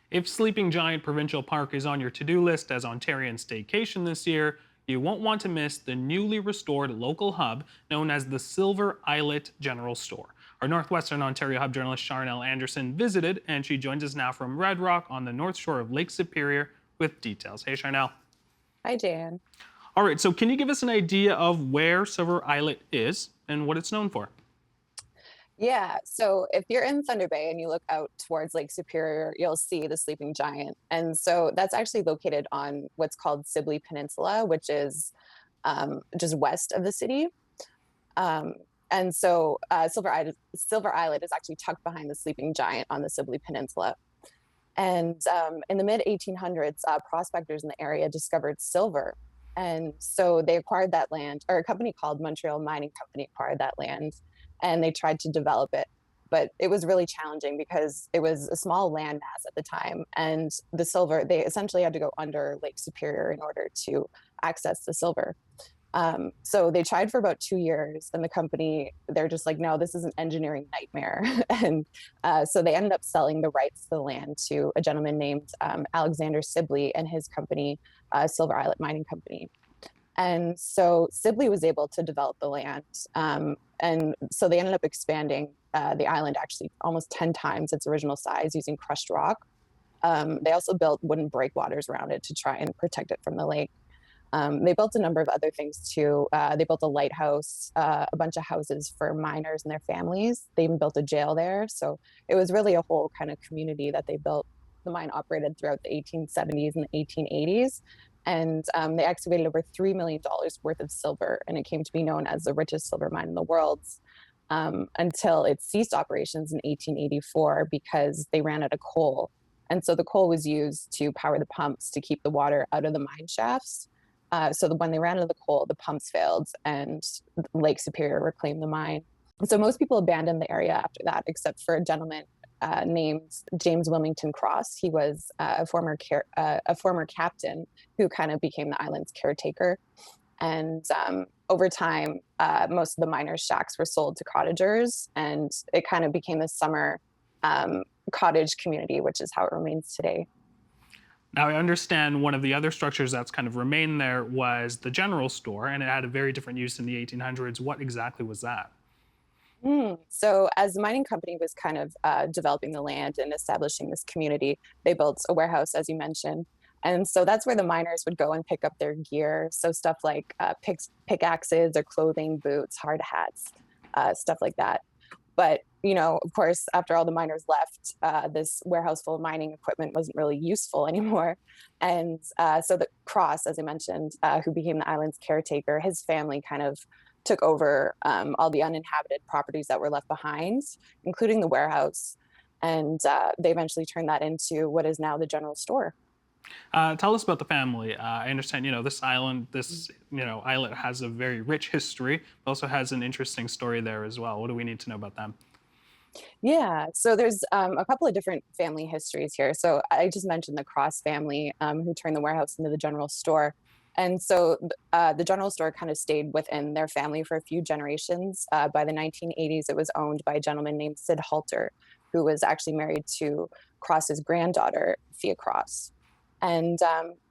If Sleeping Giant Provincial Park is on your to do list as Ontarian staycation this year, you won't want to miss the newly restored local hub known as the Silver Islet General Store. Our Northwestern Ontario Hub journalist Charnel Anderson visited, and she joins us now from Red Rock on the north shore of Lake Superior with details. Hey, Charnel. Hi, Dan. All right, so can you give us an idea of where Silver Islet is and what it's known for? Yeah, so if you're in Thunder Bay and you look out towards Lake Superior, you'll see the Sleeping Giant. And so that's actually located on what's called Sibley Peninsula, which is just west of the city. Um, and so Silver Islet is actually tucked behind the Sleeping Giant on the Sibley Peninsula. And in the mid 1800s, prospectors in the area discovered silver. And so they acquired that land, or a company called Montreal Mining Company acquired that land, and they tried to develop it. But it was really challenging because it was a small landmass at the time. And the silver, they essentially had to go under Lake Superior in order to access the silver. So they tried for about 2 years, and the company, they're just like, no, this is an engineering nightmare. And so they ended up selling the rights to the land to a gentleman named Alexander Sibley and his company, Silver Islet Mining Company. And so Sibley was able to develop the land. And so they ended up expanding the island actually almost 10 times its original size using crushed rock. They also built wooden breakwaters around it to try and protect it from the lake. They built a number of other things too. They built a lighthouse, a bunch of houses for miners and their families. They even built a jail there. So it was really a whole kind of community that they built. The mine operated throughout the 1870s and the 1880s. And they excavated over $3 million worth of silver, and it came to be known as the richest silver mine in the world until it ceased operations in 1884 because they ran out of coal. And so the coal was used to power the pumps to keep the water out of the mine shafts. When they ran out of the coal, the pumps failed, and Lake Superior reclaimed the mine. So most people abandoned the area after that, except for a gentleman named James Wilmington Cross. He was a former captain who kind of became the island's caretaker. And over time, most of the miners' shacks were sold to cottagers, and it kind of became a summer cottage community, which is how it remains today. Now, I understand one of the other structures that's kind of remained there was the general store, and it had a very different use in the 1800s. What exactly was that? So, as the mining company was kind of developing the land and establishing this community, they built a warehouse, as you mentioned. And so that's where the miners would go and pick up their gear. So, stuff like pickaxes or clothing, boots, hard hats, stuff like that. But, of course, after all the miners left, this warehouse full of mining equipment wasn't really useful anymore. And so the Cross, as I mentioned, who became the island's caretaker, his family kind of took over all the uninhabited properties that were left behind, including the warehouse. And they eventually turned that into what is now the general store. Tell us about the family. I understand, this island, islet has a very rich history, but also has an interesting story there as well. What do we need to know about them? Yeah, so there's a couple of different family histories here. So I just mentioned the Cross family who turned the warehouse into the general store. And so the general store kind of stayed within their family for a few generations. By the 1980s, it was owned by a gentleman named Sid Halter, who was actually married to Cross's granddaughter, Thea Cross. And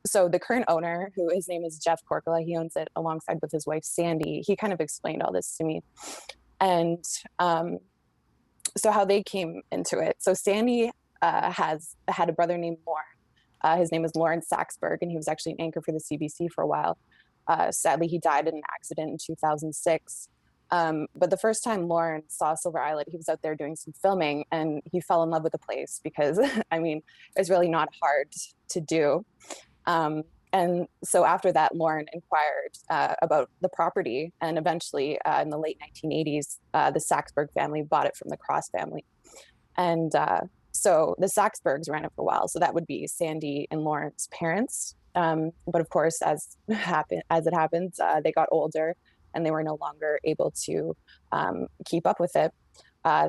so the current owner, who his name is Jeff Corcola, he owns it alongside with his wife Sandy. He kind of explained all this to me. And so how they came into it. So Sandy has had a brother named Lorne. His name is Lawrence Saxberg, and he was actually an anchor for the CBC for a while. Sadly, he died in an accident in 2006. But the first time Lorne saw Silver Islet, he was out there doing some filming, and he fell in love with the place because, I mean, it's really not hard to do. And so after that, Lorne inquired about the property, and eventually, in the late 1980s, the Saxberg family bought it from the Cross family. And so the Saxbergs ran it for a while. So that would be Sandy and Lawrence's parents. But of course, as it happens, they got older and they were no longer able to keep up with it.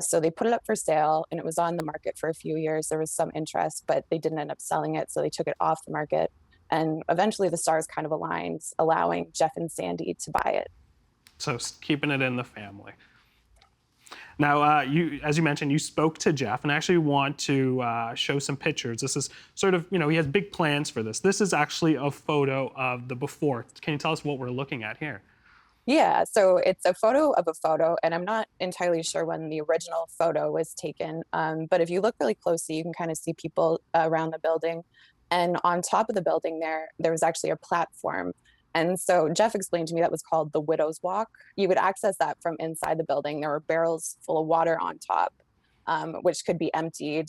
So they put it up for sale, and it was on the market for a few years. There was some interest, but they didn't end up selling it. So they took it off the market. And eventually the stars kind of aligned, allowing Jeff and Sandy to buy it. So keeping it in the family. Now, as you mentioned, you spoke to Jeff, and I actually want to show some pictures. This is sort of, he has big plans for this. This is actually a photo of the before. Can you tell us what we're looking at here? Yeah, so it's a photo of a photo, and I'm not entirely sure when the original photo was taken. But if you look really closely, you can kind of see people around the building. And on top of the building there was actually a platform. And so Jeff explained to me that was called the Widow's Walk. You would access that from inside the building. There were barrels full of water on top, which could be emptied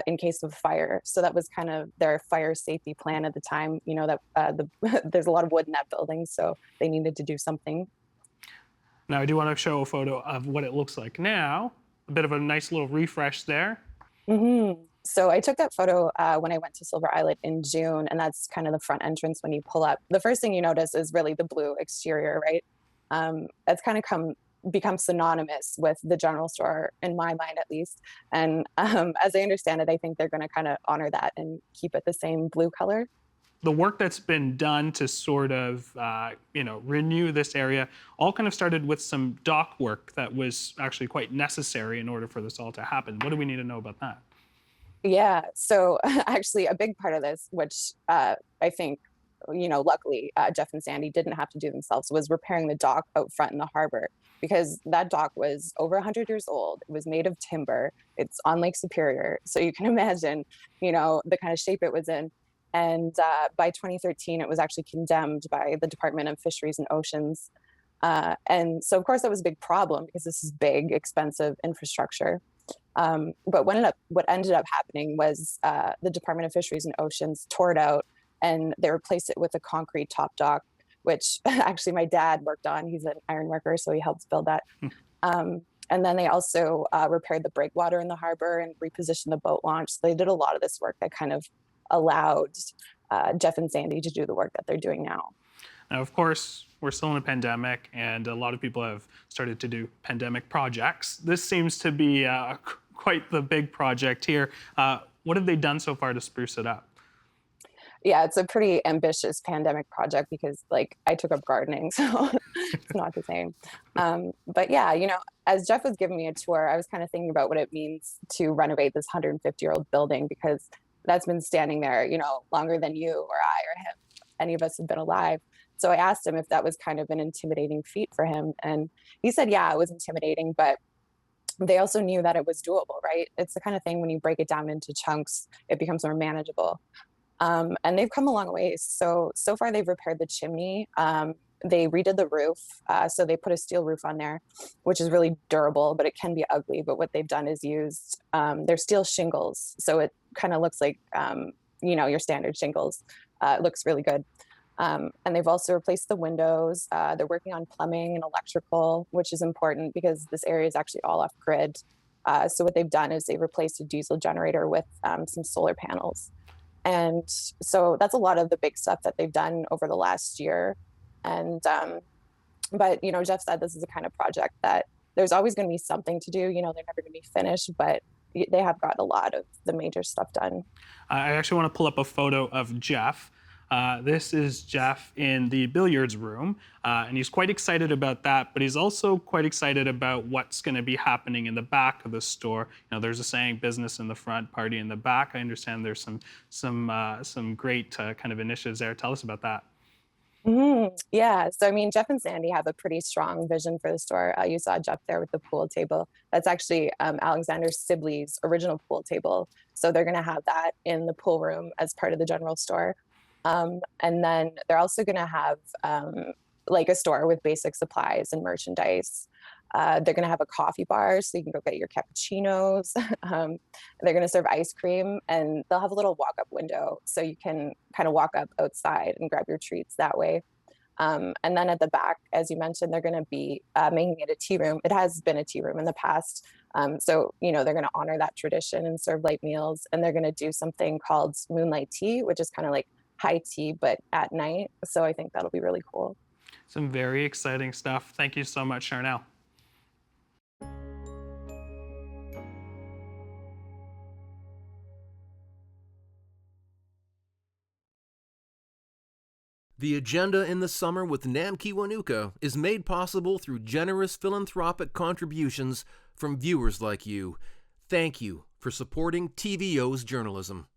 in case of fire. So that was kind of their fire safety plan at the time. You know that there's a lot of wood in that building, so they needed to do something. Now, I do want to show a photo of what it looks like now. A bit of a nice little refresh there. So I took that photo when I went to Silver Islet in June, and that's kind of the front entrance when you pull up. The first thing you notice is really the blue exterior, right? That's kind of become synonymous with the general store in my mind, at least. And as I understand it, I think they're going to kind of honor that and keep it the same blue color. The work that's been done to sort of, renew this area all kind of started with some dock work that was actually quite necessary in order for this all to happen. What do we need to know about that? Yeah. So actually, a big part of this, which I think, luckily Jeff and Sandy didn't have to do themselves, was repairing the dock out front in the harbor because that dock was over 100 years old. It was made of timber. It's on Lake Superior. So you can imagine, the kind of shape it was in. And by 2013, it was actually condemned by the Department of Fisheries and Oceans. And so, of course, that was a big problem because this is big, expensive infrastructure. But what ended up happening was the Department of Fisheries and Oceans tore it out and they replaced it with a concrete top dock, which actually my dad worked on. He's an iron worker, so he helped build that. And then they also repaired the breakwater in the harbor and repositioned the boat launch. So they did a lot of this work that kind of allowed Jeff and Sandy to do the work that they're doing now. Now, of course, we're still in a pandemic, and a lot of people have started to do pandemic projects. This seems to be quite the big project here. What have they done so far to spruce it up? Yeah, it's a pretty ambitious pandemic project because, like, I took up gardening, so it's not the same. But yeah, as Jeff was giving me a tour, I was kind of thinking about what it means to renovate this 150-year-old building because that's been standing there, longer than you or I or him, any of us have been alive. So I asked him if that was kind of an intimidating feat for him. And he said, yeah, it was intimidating, but they also knew that it was doable, right? It's the kind of thing when you break it down into chunks, it becomes more manageable. And they've come a long ways. So far they've repaired the chimney. They redid the roof. So they put a steel roof on there, which is really durable, but it can be ugly. But what they've done is used their steel shingles. So it kind of looks like, your standard shingles. It looks really good. And they've also replaced the windows. They're working on plumbing and electrical, which is important because this area is actually all off grid. So what they've done is they've replaced a diesel generator with some solar panels. And so that's a lot of the big stuff that they've done over the last year. And but Jeff said this is a kind of project that there's always going to be something to do. They're never going to be finished, but they have got a lot of the major stuff done. I actually want to pull up a photo of Jeff. This is Jeff in the billiards room, and he's quite excited about that, but he's also quite excited about what's going to be happening in the back of the store. There's a saying, business in the front, party in the back. I understand there's some great kind of initiatives there. Tell us about that. Yeah. So, I mean, Jeff and Sandy have a pretty strong vision for the store. You saw Jeff there with the pool table. That's actually Alexander Sibley's original pool table. So they're going to have that in the pool room as part of the general store. And then they're also going to have like a store with basic supplies and merchandise. They're going to have a coffee bar so you can go get your cappuccinos. They're going to serve ice cream and they'll have a little walk up window so you can kind of walk up outside and grab your treats that way. And then at the back, as you mentioned, they're going to be making it a tea room. It has been a tea room in the past. So, they're going to honor that tradition and serve light meals. And they're going to do something called moonlight tea, which is kind of like high tea, but at night. So I think that'll be really cool. Some very exciting stuff. Thank you so much, Charnel. The agenda in the summer with Nam Kiwanuka is made possible through generous philanthropic contributions from viewers like you. Thank you for supporting TVO's journalism.